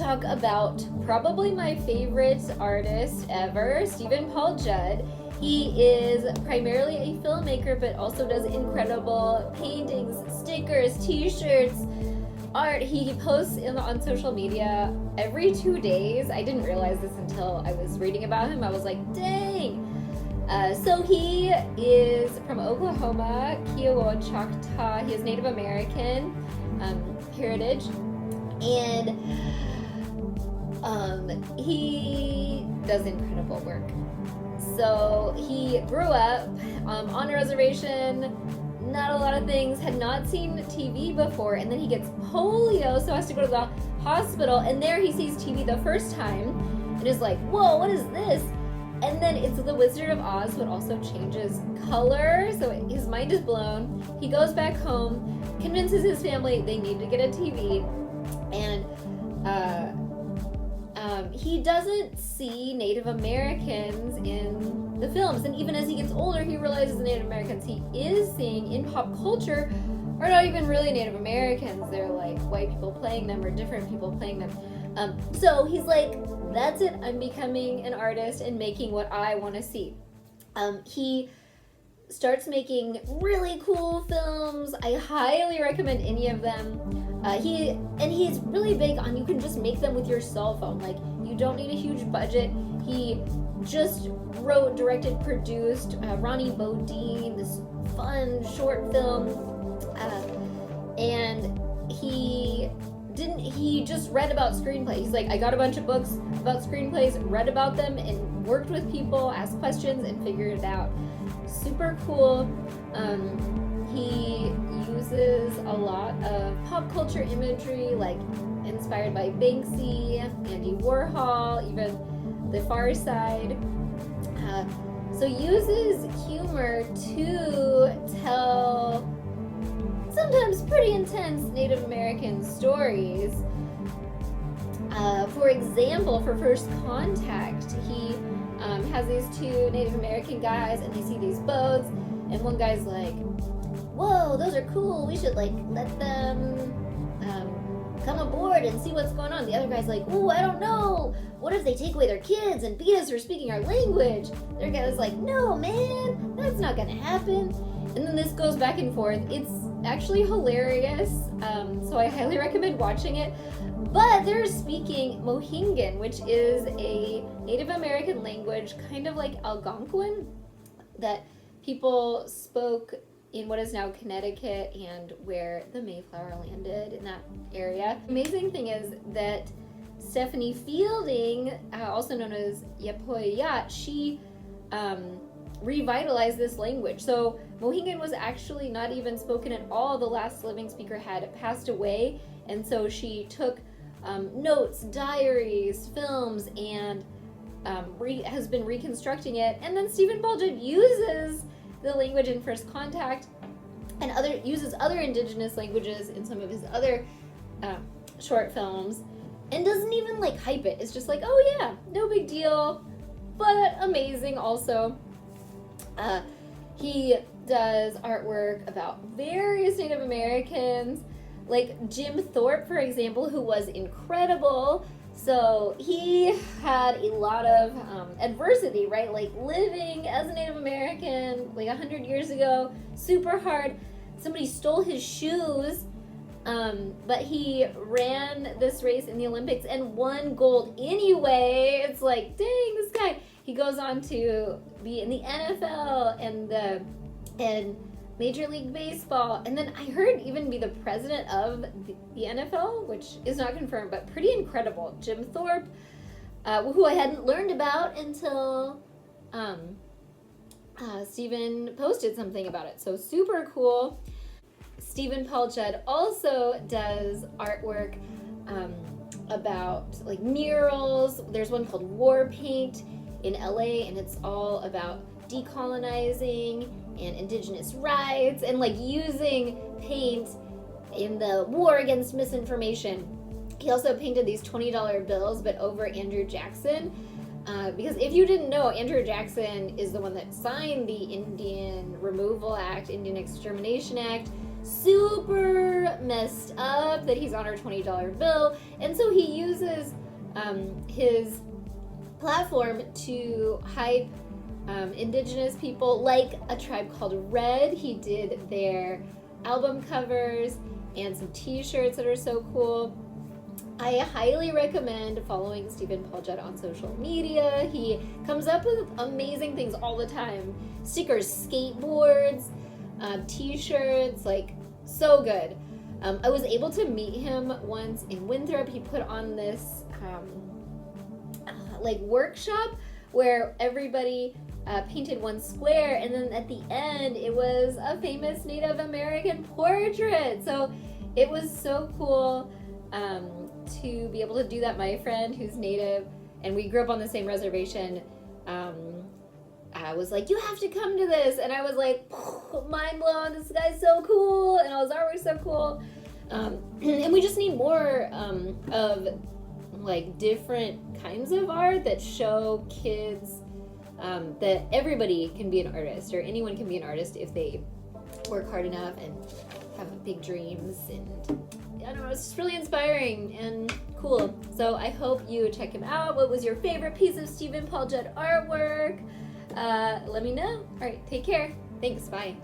talk about probably my favorite artist ever, Steven Paul Judd. He is primarily a filmmaker, but also does incredible paintings, stickers, t-shirts, art. He posts on social media every 2 days. I didn't realize this until I was reading about him. I was like, dang. So he is from Oklahoma, Kiowa, Choctaw. He is Native American heritage, and he does incredible work. So he grew up on a reservation, not a lot of things, had not seen TV before, and then he gets polio, so has to go to the hospital, and there he sees TV the first time, and is like, whoa, what is this? And then it's The Wizard of Oz, but also changes color, so his mind is blown. He goes back home, convinces his family they need to get a TV, and he doesn't see Native Americans in the films. And even as he gets older, he realizes the Native Americans he is seeing in pop culture are not even really Native Americans. They're like white people playing them or different people playing them. So he's like, that's it, I'm becoming an artist and making what I want to see. He starts making really cool films. I highly recommend any of them. He's really big on, you can just make them with your cell phone. Like, you don't need a huge budget. He just wrote, directed, produced Ronnie Bodine, this fun short film, and he just read about screenplays. He's like, I got a bunch of books about screenplays, read about them, and worked with people, asked questions, and figured it out. Super cool. He uses a lot of pop culture imagery, like inspired by Banksy, Andy Warhol, even The Far Side. So uses humor to tell sometimes pretty intense Native American stories. For example, for First Contact, he has these two Native American guys, and they see these boats, and one guy's like, whoa, those are cool, we should like let them come aboard and see what's going on. The other guy's like, ooh, I don't know, what if they take away their kids and beat us for speaking our language? The other guy's like, no man, that's not gonna happen. And then this goes back and forth. It's actually hilarious, so I highly recommend watching it. But they're speaking Mohegan, which is a Native American language, kind of like Algonquin, that people spoke in what is now Connecticut and where the Mayflower landed, in that area. The amazing thing is that Stephanie Fielding, also known as Yepoyat, she revitalized this language. So Mohegan was actually not even spoken at all. The last living speaker had passed away, and so she took notes, diaries, films, and has been reconstructing it. And then Steven Paul Judd uses the language in First Contact and uses other Indigenous languages in some of his other short films, and doesn't even like hype it. It's just like, oh yeah, no big deal, but amazing also. He does artwork about various Native Americans, like Jim Thorp, for example, who was incredible. So he had a lot of adversity, right? Like living as a Native American like 100 years ago, super hard. Somebody stole his shoes, but he ran this race in the Olympics and won gold anyway. It's like, dang, this guy. He goes on to be in the NFL and Major League Baseball, and then I heard even be the president of the NFL, which is not confirmed, but pretty incredible. Jim Thorp, who I hadn't learned about until Steven posted something about it. So super cool. Steven Paul Judd also does artwork about like murals. There's one called War Paint in LA, and it's all about decolonizing and Indigenous rights and like using paint in the war against misinformation. He also painted these $20 bills, but over Andrew Jackson, because if you didn't know, Andrew Jackson is the one that signed the Indian Removal Act, Indian Extermination Act. super messed up that he's on our $20 bill. And so he uses his platform to hype Indigenous people, like A Tribe Called Red. He did their album covers and some t-shirts that are so cool. I highly recommend following Steven Paul Judd on social media. He comes up with amazing things all the time. Stickers, skateboards, t-shirts, like so good. I was able to meet him once in Winthrop. He put on this like workshop where everybody painted one square, and then at the end it was a famous Native American portrait. So it was so cool to be able to do that. My friend who's Native, and we grew up on the same reservation, I was like, you have to come to this, and I was like, mind blown, this guy's so cool, and all his artwork's so cool. And we just need more of like different kinds of art that show kids that everybody can be an artist, or anyone can be an artist if they work hard enough and have big dreams. And I don't know, it's just really inspiring and cool. So I hope you check him out. What was your favorite piece of Steven Paul Judd artwork? Let me know. All right, take care. Thanks, bye.